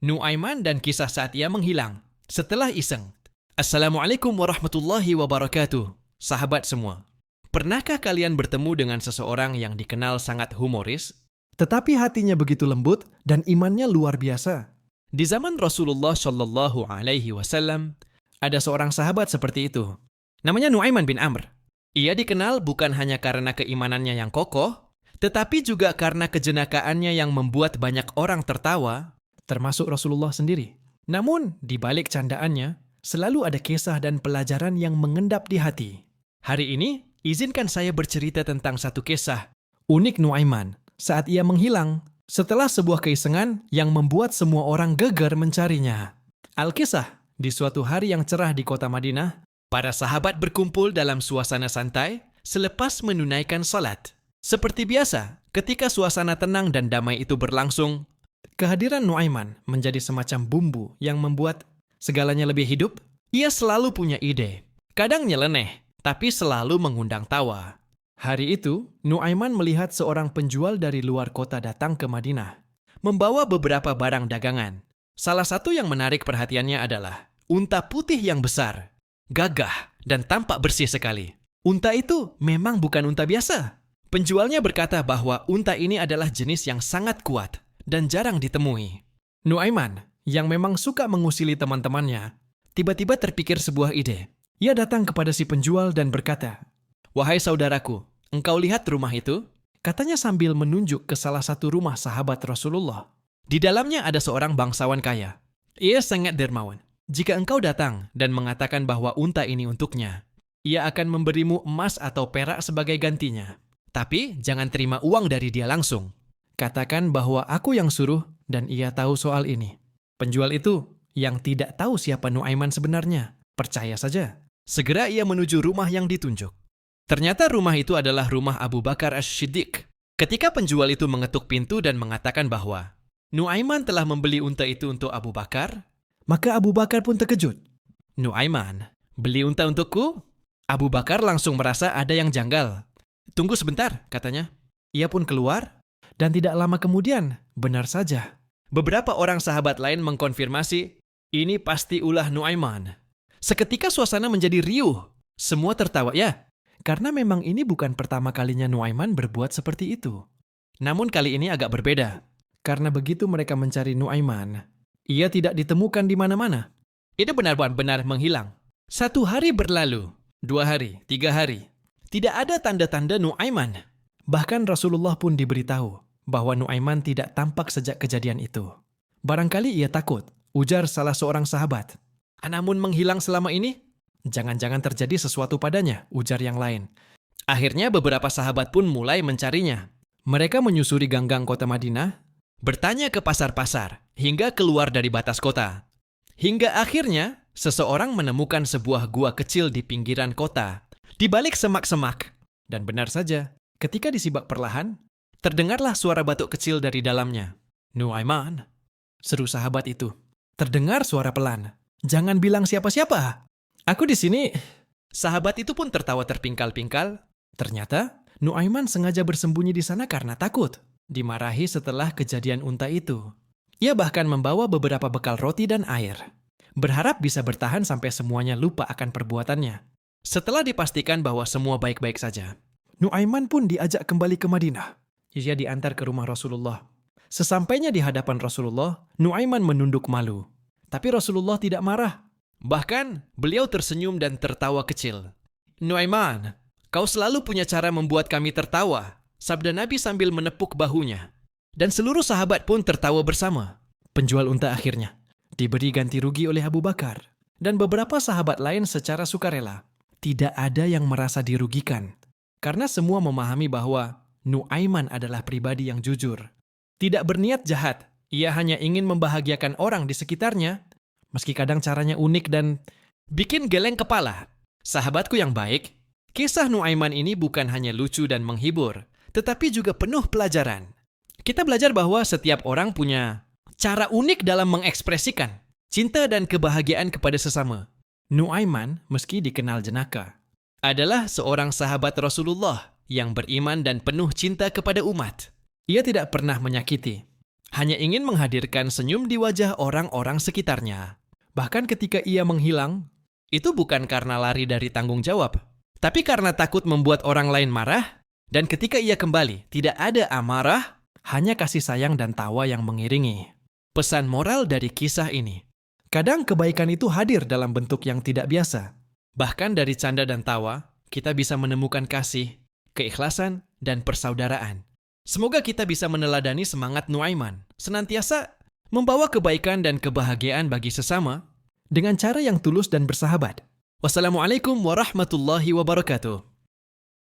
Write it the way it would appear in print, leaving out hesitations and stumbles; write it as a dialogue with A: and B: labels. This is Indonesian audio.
A: Nuaiman dan kisah saat ia menghilang. Setelah iseng. Assalamualaikum warahmatullahi wabarakatuh. Sahabat semua. Pernahkah kalian bertemu dengan seseorang yang dikenal sangat humoris,
B: Tetapi hatinya begitu lembut dan imannya luar biasa.
A: di zaman Rasulullah Shallallahu Alaihi Wasallam, ada seorang sahabat seperti itu. Namanya Nuaiman bin Amr. Ia dikenal bukan hanya karena keimanannya yang kokoh, tetapi juga karena kejenakaannya yang membuat banyak orang tertawa,
B: Termasuk Rasulullah sendiri. Namun, di balik candaannya, selalu ada kisah dan pelajaran yang mengendap di hati.
A: Hari ini, izinkan saya bercerita tentang satu kisah.
B: Unik Nuaiman saat ia menghilang setelah sebuah keisengan yang membuat semua orang geger mencarinya. Al-Kisah, di suatu hari yang cerah di kota Madinah,
A: Para sahabat berkumpul dalam suasana santai selepas menunaikan salat. Seperti biasa, ketika suasana tenang dan damai itu berlangsung,
B: kehadiran Nuaiman menjadi semacam bumbu yang membuat segalanya lebih hidup.
A: ia selalu punya ide. Kadang nyeleneh, tapi selalu mengundang tawa.
B: Hari itu, Nuaiman melihat seorang penjual dari luar kota datang ke Madinah.
A: Membawa beberapa barang dagangan. Salah satu yang menarik perhatiannya adalah unta putih yang besar, gagah, dan tampak bersih sekali. Unta itu memang bukan unta biasa. Penjualnya berkata bahwa unta ini adalah jenis yang sangat kuat dan jarang ditemui.
B: Nuaiman, yang memang suka mengusili teman-temannya, tiba-tiba terpikir sebuah ide. Ia datang kepada si penjual dan berkata,
A: Wahai saudaraku, engkau lihat rumah itu?
B: katanya sambil menunjuk ke salah satu rumah sahabat Rasulullah.
A: Di dalamnya ada seorang bangsawan kaya. Ia sangat dermawan. Jika engkau datang dan mengatakan bahwa unta ini untuknya, ia akan memberimu emas atau perak sebagai gantinya. Tapi jangan terima uang dari dia langsung.
B: Katakan bahwa aku yang suruh dan ia tahu soal ini. Penjual itu, yang tidak tahu siapa Nuaiman sebenarnya, percaya saja.
A: Segera ia menuju rumah yang ditunjuk. Ternyata rumah itu adalah rumah Abu Bakar As-Siddiq. Ketika penjual itu mengetuk pintu dan mengatakan bahwa Nuaiman telah membeli unta itu untuk Abu Bakar,
B: Maka Abu Bakar pun terkejut.
A: Nuaiman, beli unta untukku? Abu Bakar langsung merasa ada yang janggal. Tunggu sebentar, katanya.
B: Ia pun keluar, dan tidak lama kemudian, benar saja,
A: Beberapa orang sahabat lain mengkonfirmasi, ini pasti ulah Nuaiman. Seketika suasana menjadi riuh. Semua tertawa, ya.
B: karena memang ini bukan pertama kalinya Nuaiman berbuat seperti itu.
A: Namun kali ini agak berbeda.
B: Karena begitu mereka mencari Nuaiman, ia tidak ditemukan di mana-mana.
A: Itu benar-benar menghilang. 1 hari berlalu, 2 hari, 3 hari. Tidak ada tanda-tanda Nuaiman.
B: Bahkan Rasulullah pun diberitahu bahwa Nuaiman tidak tampak sejak kejadian itu. Barangkali ia takut, ujar salah seorang sahabat.
A: Namun menghilang selama ini?
B: Jangan-jangan terjadi sesuatu padanya, ujar yang lain.
A: Akhirnya beberapa sahabat pun mulai mencarinya.
B: Mereka menyusuri gang-gang kota Madinah.
A: Bertanya ke pasar-pasar, hingga keluar dari batas kota. Hingga akhirnya, seseorang menemukan sebuah gua kecil di pinggiran kota, di balik semak-semak.
B: Dan benar saja, ketika disibak perlahan,
A: Terdengarlah suara batuk kecil dari dalamnya.
B: Nuaiman, seru sahabat itu. Terdengar suara pelan. Jangan bilang siapa-siapa. Aku di sini.
A: Sahabat itu pun tertawa terpingkal-pingkal.
B: Ternyata, Nuaiman sengaja bersembunyi di sana karena takut. Dimarahi setelah kejadian unta itu. Ia bahkan membawa beberapa bekal roti dan air. Berharap bisa bertahan sampai semuanya lupa akan perbuatannya.
A: Setelah dipastikan bahwa semua baik-baik saja,
B: Nuaiman pun diajak kembali ke Madinah. Ia diantar ke rumah Rasulullah. Sesampainya di hadapan Rasulullah, Nuaiman menunduk malu. Tapi Rasulullah tidak marah.
A: bahkan beliau tersenyum dan tertawa kecil. Nuaiman, kau selalu punya cara membuat kami tertawa, sabda Nabi sambil menepuk bahunya. Dan seluruh sahabat pun tertawa bersama.
B: Penjual unta akhirnya diberi ganti rugi oleh Abu Bakar dan beberapa sahabat lain secara sukarela. Tidak ada yang merasa dirugikan karena semua memahami bahwa Nuaiman adalah pribadi yang jujur. Tidak berniat jahat, ia hanya ingin membahagiakan orang di sekitarnya, meski kadang caranya unik dan
A: Bikin geleng kepala. Sahabatku yang baik, kisah Nuaiman ini bukan hanya lucu dan menghibur, tetapi juga penuh pelajaran. Kita belajar bahwa setiap orang punya cara unik dalam mengekspresikan cinta dan kebahagiaan kepada sesama.
B: Nuaiman, meski dikenal jenaka,
A: Adalah seorang sahabat Rasulullah yang beriman dan penuh cinta kepada umat.
B: ia tidak pernah menyakiti.
A: hanya ingin menghadirkan senyum di wajah orang-orang sekitarnya. Bahkan ketika ia menghilang, itu bukan karena lari dari tanggung jawab, tapi karena takut membuat orang lain marah, dan ketika ia kembali, tidak ada amarah, hanya kasih sayang dan tawa yang mengiringi. Pesan moral dari kisah ini, kadang kebaikan itu hadir dalam bentuk yang tidak biasa. Bahkan dari canda dan tawa, kita bisa menemukan kasih, keikhlasan, dan persaudaraan. Semoga kita bisa meneladani semangat Nuaiman, senantiasa membawa kebaikan dan kebahagiaan bagi sesama dengan cara yang tulus dan bersahabat. Wassalamualaikum warahmatullahi wabarakatuh.